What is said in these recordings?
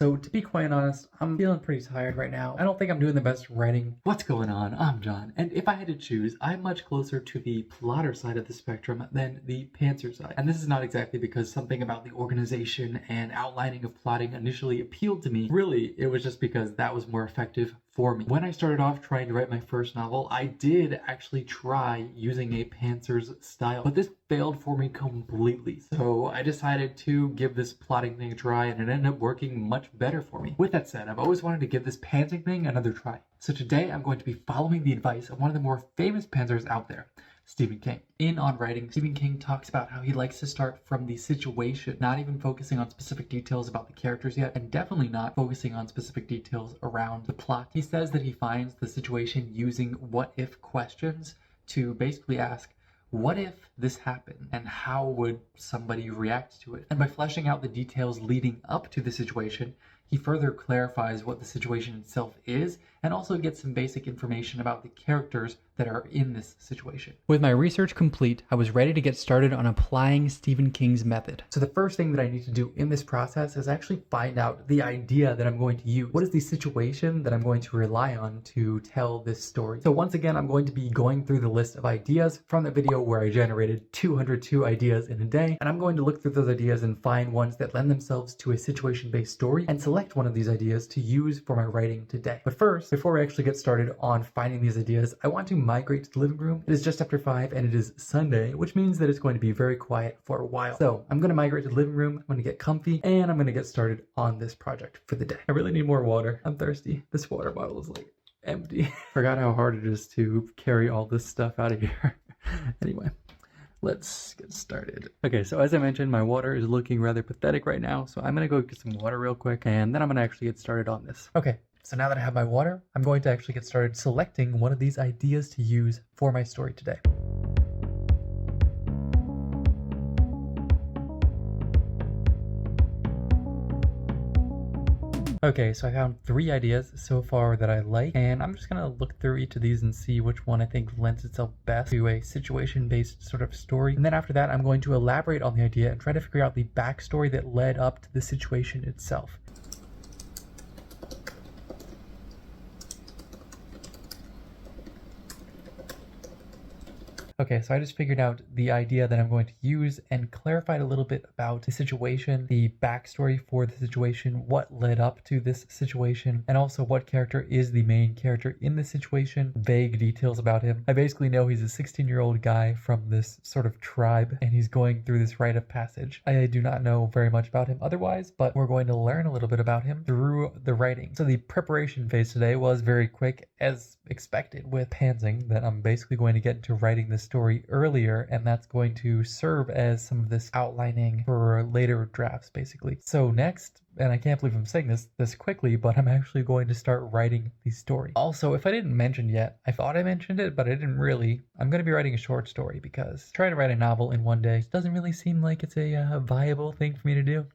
So to be quite honest, I'm feeling pretty tired right now. I don't think I'm doing the best writing. What's going on? I'm John, and if I had to choose, I'm much closer to the plotter side of the spectrum than the pantser side. And this is not exactly because something about the organization and outlining of plotting initially appealed to me. Really, it was just because that was more effective for me. When I started off trying to write my first novel, I did actually try using a pantser's style, but this failed for me completely. So I decided to give this plotting thing a try, and it ended up working much better for me. With that said, I've always wanted to give this pantsing thing another try. So today I'm going to be following the advice of one of the more famous pantsers out there, Stephen King. In On Writing, Stephen King talks about how he likes to start from the situation, not even focusing on specific details about the characters yet, and definitely not focusing on specific details around the plot. He says that he finds the situation using what-if questions to basically ask, what if this happened, and how would somebody react to it? And by fleshing out the details leading up to the situation, he further clarifies what the situation itself is, and also gets some basic information about the characters that are in this situation. With my research complete, I was ready to get started on applying Stephen King's method. So the first thing that I need to do in this process is actually find out the idea that I'm going to use. What is the situation that I'm going to rely on to tell this story? So once again, I'm going to be going through the list of ideas from the video where I generated 202 ideas in a day, and I'm going to look through those ideas and find ones that lend themselves to a situation-based story and select one of these ideas to use for my writing today. But first, before we actually get started on finding these ideas, I want to migrate to the living room. It is just after 5 and it is Sunday, which means that it's going to be very quiet for a while. So I'm going to migrate to the living room, I'm going to get comfy, and I'm going to get started on this project for the day. I really need more water. I'm thirsty. This water bottle is like empty. Forgot how hard it is to carry all this stuff out of here. Anyway, let's get started. Okay, so as I mentioned, my water is looking rather pathetic right now, so I'm gonna go get some water real quick, and then I'm gonna actually get started on this. Okay, so now that I have my water, I'm going to actually get started selecting one of these ideas to use for my story today. Okay, so I found 3 ideas so far that I like, and I'm just gonna look through each of these and see which one I think lends itself best to a situation-based sort of story. And then after that, I'm going to elaborate on the idea and try to figure out the backstory that led up to the situation itself. Okay, so I just figured out the idea that I'm going to use and clarified a little bit about the situation, the backstory for the situation, what led up to this situation, and also what character is the main character in the situation, vague details about him. I basically know he's a 16-year-old guy from this sort of tribe, and he's going through this rite of passage. I do not know very much about him otherwise, but we're going to learn a little bit about him through the writing. So the preparation phase today was very quick, as expected with pantsing, that I'm basically going to get into writing this story earlier, and that's going to serve as some of this outlining for later drafts basically. So next, and I can't believe I'm saying this quickly, but I'm actually going to start writing the story. Also, if I didn't mention yet, I thought I mentioned it, but I didn't really. I'm going to be writing a short story because trying to write a novel in one day doesn't really seem like it's a viable thing for me to do.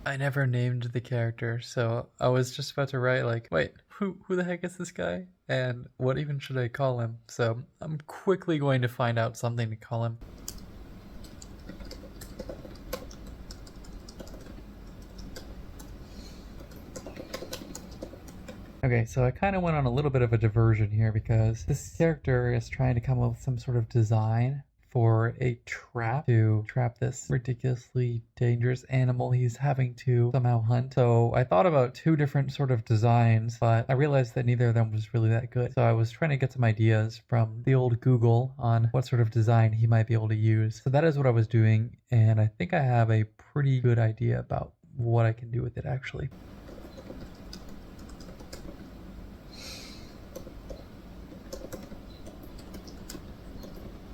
I never named the character, so I was just about to write like, wait, who the heck is this guy? And what even should I call him? So I'm quickly going to find out something to call him. Okay, so I kind of went on a little bit of a diversion here because this character is trying to come up with some sort of design for a trap to trap this ridiculously dangerous animal he's having to somehow hunt. So I thought about 2 different sort of designs, but I realized that neither of them was really that good. So I was trying to get some ideas from the old Google on what sort of design he might be able to use. So that is what I was doing, and I think I have a pretty good idea about what I can do with it actually.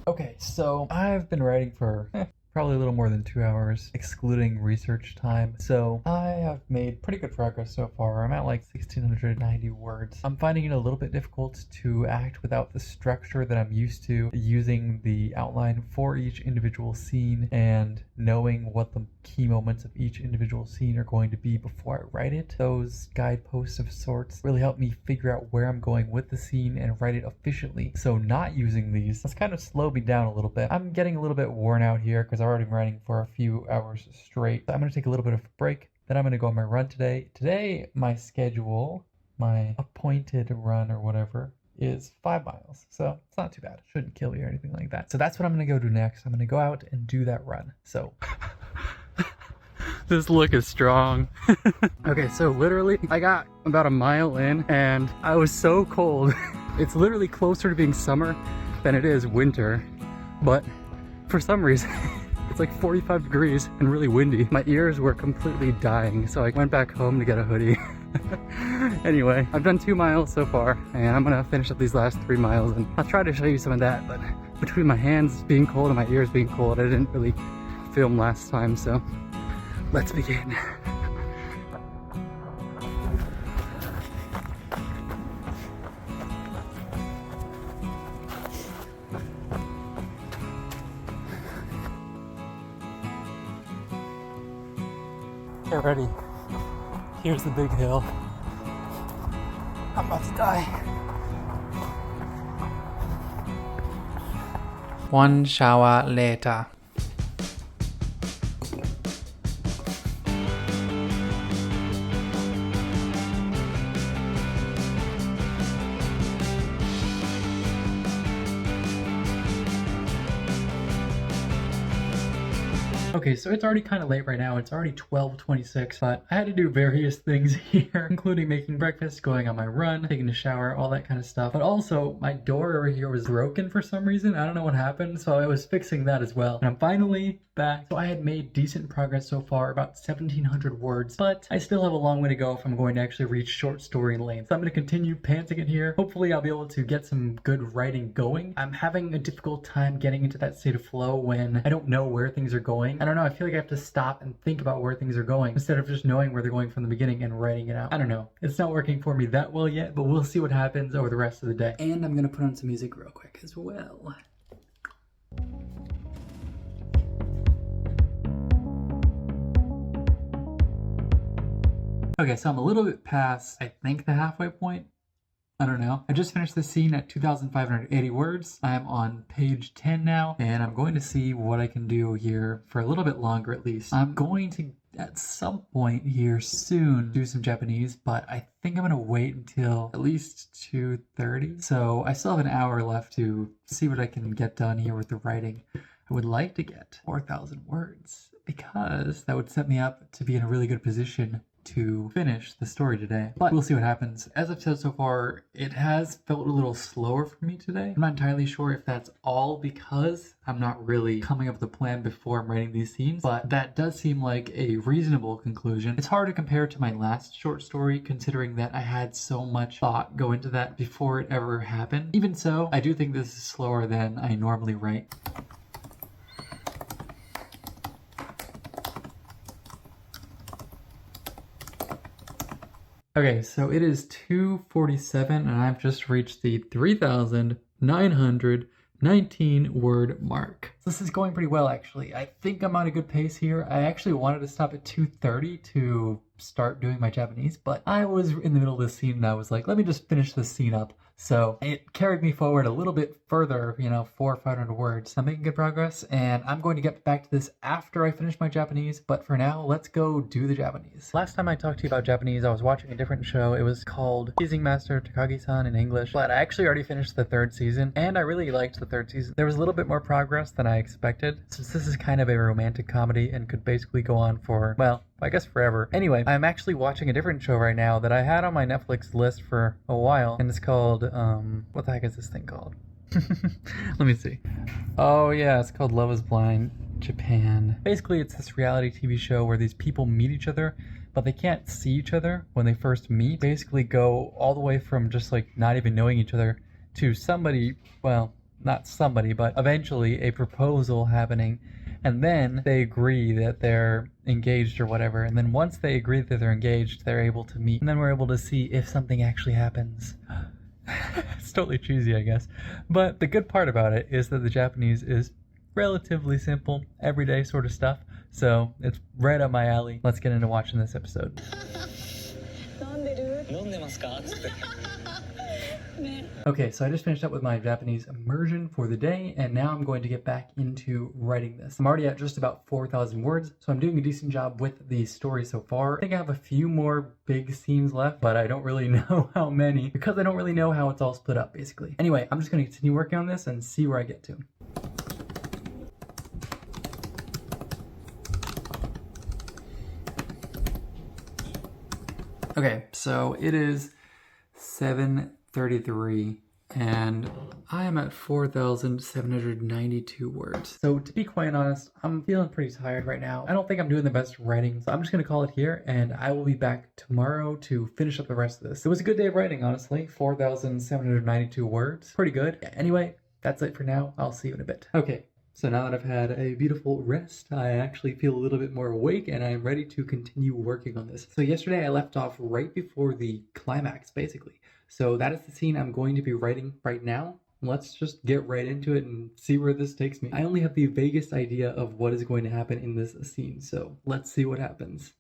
Okay, so I've been writing for probably a little more than 2 hours, excluding research time. So I have made pretty good progress so far. I'm at like 1,690 words. I'm finding it a little bit difficult to act without the structure that I'm used to, using the outline for each individual scene and knowing what the key moments of each individual scene are going to be before I write it. Those guideposts of sorts really help me figure out where I'm going with the scene and write it efficiently. So not using these has kind of slowed me down a little bit. I'm getting a little bit worn out here because I've already been riding for a few hours straight. I'm going to take a little bit of a break. Then I'm going to go on my run today. Today, my schedule, my appointed run or whatever, is 5 miles. So it's not too bad. It shouldn't kill you or anything like that. So that's what I'm going to go do next. I'm going to go out and do that run. So this look is strong. Okay, so literally I got about a mile in and I was so cold. It's literally closer to being summer than it is winter. But for some reason, it's like 45 degrees and really windy. My ears were completely dying, so I went back home to get a hoodie. Anyway, I've done 2 miles so far, and I'm gonna finish up these last 3 miles, and I'll try to show you some of that, but between my hands being cold and my ears being cold, I didn't really film last time, so let's begin. Get ready. Here's the big hill. I'm about to die. 1 shower later. Okay, so it's already kind of late right now. It's already 12:26, but I had to do various things here, including making breakfast, going on my run, taking a shower, all that kind of stuff. But also, my door over here was broken for some reason. I don't know what happened, so I was fixing that as well. And I'm finally back. So I had made decent progress so far, about 1,700 words, but I still have a long way to go if I'm going to actually reach short story length. So I'm going to continue panting it here. Hopefully I'll be able to get some good writing going. I'm having a difficult time getting into that state of flow when I don't know where things are going. I don't know, I feel like I have to stop and think about where things are going instead of just knowing where they're going from the beginning and writing it out. I don't know. It's not working for me that well yet, but we'll see what happens over the rest of the day. And I'm going to put on some music real quick as well. Okay, so I'm a little bit past, I think, the halfway point. I don't know. I just finished this scene at 2,580 words. I'm on page 10 now, and I'm going to see what I can do here for a little bit longer at least. I'm going to, at some point here soon, do some Japanese, but I think I'm going to wait until at least 2:30. So I still have an hour left to see what I can get done here with the writing. I would like to get 4,000 words because that would set me up to be in a really good position to finish the story today, but we'll see what happens. As I've said so far, it has felt a little slower for me today. I'm not entirely sure if that's all because I'm not really coming up with a plan before I'm writing these scenes, but that does seem like a reasonable conclusion. It's hard to compare to my last short story considering that I had so much thought go into that before it ever happened. Even so, I do think this is slower than I normally write. Okay, so it is 2:47 and I've just reached the 3,919 word mark. This is going pretty well actually. I think I'm on a good pace here. I actually wanted to stop at 2:30 to start doing my Japanese, but I was in the middle of this scene and I was like, let me just finish this scene up. So it carried me forward a little bit further, 400 or 500 words. I'm making good progress and I'm going to get back to this after I finish my Japanese, but for now, let's go do the Japanese. Last time I talked to you about Japanese, I was watching a different show. It was called Teasing Master Takagi-san in English, but I actually already finished the 3rd season and I really liked the 3rd season. There was a little bit more progress than I expected, since this is kind of a romantic comedy and could basically go on for, well, I guess forever. Anyway, I'm actually watching a different show right now that I had on my Netflix list for a while, and it's called, what the heck is this thing called? Let me see. Oh yeah, it's called Love is Blind Japan. Basically, it's this reality TV show where these people meet each other, but they can't see each other when they first meet. Basically go all the way from just like not even knowing each other to somebody, well, not somebody, but eventually a proposal happening. And then they agree that they're engaged or whatever. And then once they agree that they're engaged, they're able to meet. And then we're able to see if something actually happens. It's totally cheesy, I guess. But the good part about it is that the Japanese is relatively simple, everyday sort of stuff. So it's right up my alley. Let's get into watching this episode. Okay, so I just finished up with my Japanese immersion for the day, and now I'm going to get back into writing this. I'm already at just about 4,000 words, so I'm doing a decent job with the story so far. I think I have a few more big scenes left, but I don't really know how many, because I don't really know how it's all split up, basically. Anyway, I'm just going to continue working on this and see where I get to. Okay, so it is 7:33 and I am at 4,792 words. So to be quite honest, I'm feeling pretty tired right now. I don't think I'm doing the best writing, so I'm just gonna call it here and I will be back tomorrow to finish up the rest of this. It was a good day of writing, honestly. 4,792 words. Pretty good. Anyway, that's it for now. I'll see you in a bit. Okay. So now that I've had a beautiful rest, I actually feel a little bit more awake and I'm ready to continue working on this. So yesterday I left off right before the climax, basically. So that is the scene I'm going to be writing right now. Let's just get right into it and see where this takes me. I only have the vaguest idea of what is going to happen in this scene, so let's see what happens.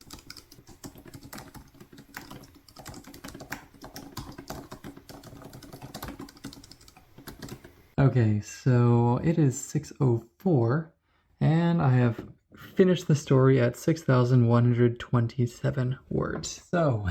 Okay, so it is 6:04 and I have finished the story at 6,127 words. So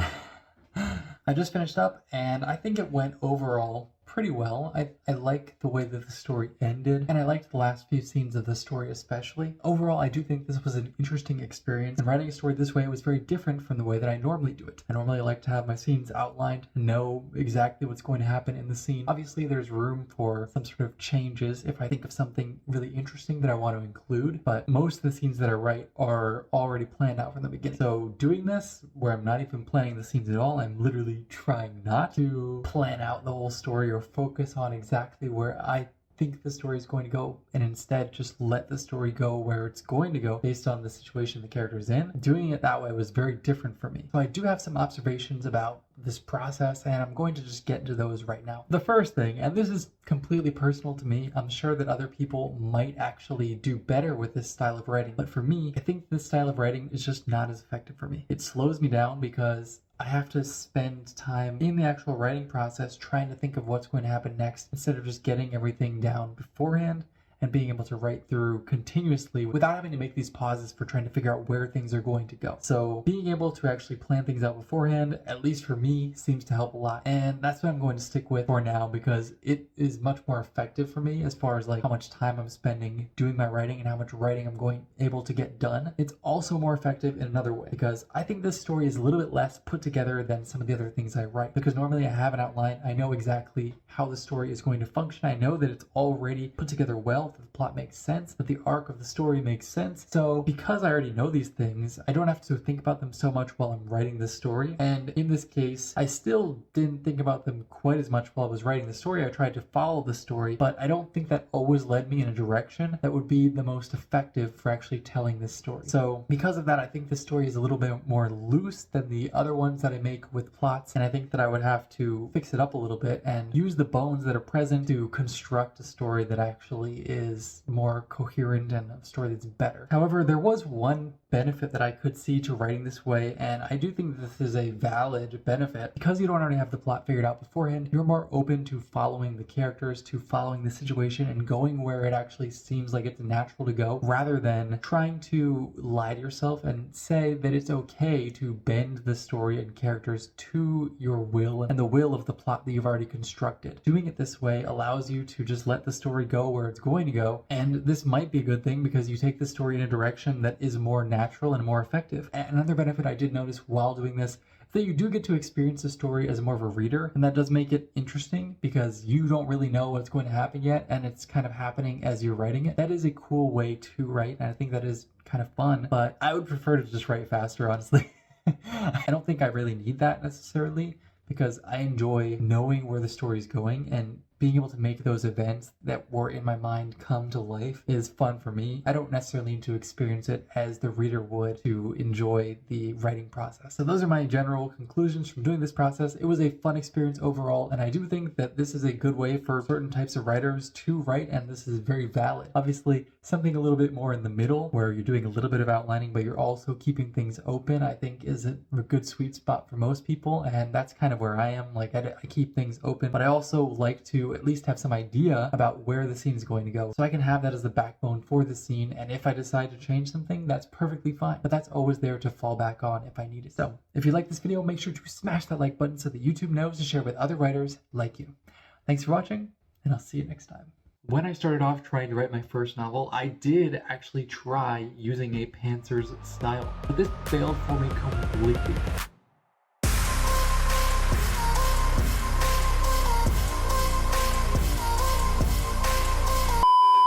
I just finished up and I think it went overall pretty well. I like the way that the story ended and I liked the last few scenes of the story especially. Overall, I do think this was an interesting experience, and writing a story this way was very different from the way that I normally do it. I normally like to have my scenes outlined and know exactly what's going to happen in the scene. Obviously, there's room for some sort of changes if I think of something really interesting that I want to include, but most of the scenes that I write are already planned out from the beginning. So doing this, where I'm not even planning the scenes at all, I'm literally trying not to plan out the whole story or focus on exactly where I think the story is going to go, and instead just let the story go where it's going to go based on the situation the character's in. Doing it that way was very different for me. So I do have some observations about this process, and I'm going to just get into those right now. The first thing, and this is completely personal to me, I'm sure that other people might actually do better with this style of writing, but for me, I think this style of writing is just not as effective for me. It slows me down because I have to spend time in the actual writing process trying to think of what's going to happen next instead of just getting everything down beforehand and being able to write through continuously without having to make these pauses for trying to figure out where things are going to go. So being able to actually plan things out beforehand, at least for me, seems to help a lot. And that's what I'm going to stick with for now because it is much more effective for me as far as like how much time I'm spending doing my writing and how much writing I'm able to get done. It's also more effective in another way because I think this story is a little bit less put together than some of the other things I write, because normally I have an outline. I know exactly how the story is going to function. I know that it's already put together well, that the plot makes sense, that the arc of the story makes sense. So because I already know these things, I don't have to think about them so much while I'm writing this story. And in this case, I still didn't think about them quite as much while I was writing the story. I tried to follow the story, but I don't think that always led me in a direction that would be the most effective for actually telling this story. So because of that, I think this story is a little bit more loose than the other ones that I make with plots, and I think that I would have to fix it up a little bit and use the bones that are present to construct a story that actually is more coherent and a story that's better. However, there was one benefit that I could see to writing this way, and I do think this is a valid benefit. Because you don't already have the plot figured out beforehand, you're more open to following the characters, to following the situation, and going where it actually seems like it's natural to go, rather than trying to lie to yourself and say that it's okay to bend the story and characters to your will and the will of the plot that you've already constructed. Doing it this way allows you to just let the story go where it's going to go, and this might be a good thing because you take the story in a direction that is more natural and more effective. And another benefit I did notice while doing this is that you do get to experience the story as more of a reader, and that does make it interesting because you don't really know what's going to happen yet, and it's kind of happening as you're writing it. That is a cool way to write, and I think that is kind of fun, but I would prefer to just write faster, honestly. I don't think I really need that necessarily, because I enjoy knowing where the story is going and being able to make those events that were in my mind come to life is fun for me. I don't necessarily need to experience it as the reader would to enjoy the writing process. So those are my general conclusions from doing this process. It was a fun experience overall, and I do think that this is a good way for certain types of writers to write, and this is very valid. Obviously, something a little bit more in the middle where you're doing a little bit of outlining, but you're also keeping things open, I think is a good sweet spot for most people, and that's kind of where I am. Like, I keep things open, but I also like to at least have some idea about where the scene is going to go, so I can have that as the backbone for the scene, and if I decide to change something, that's perfectly fine, but that's always there to fall back on if I need it. So if you like this video, make sure to smash that like button so that YouTube knows to share with other writers like you. Thanks for watching, and I'll see you next time. When I started off trying to write my first novel, I did actually try using a pantser's style, but this failed for me completely.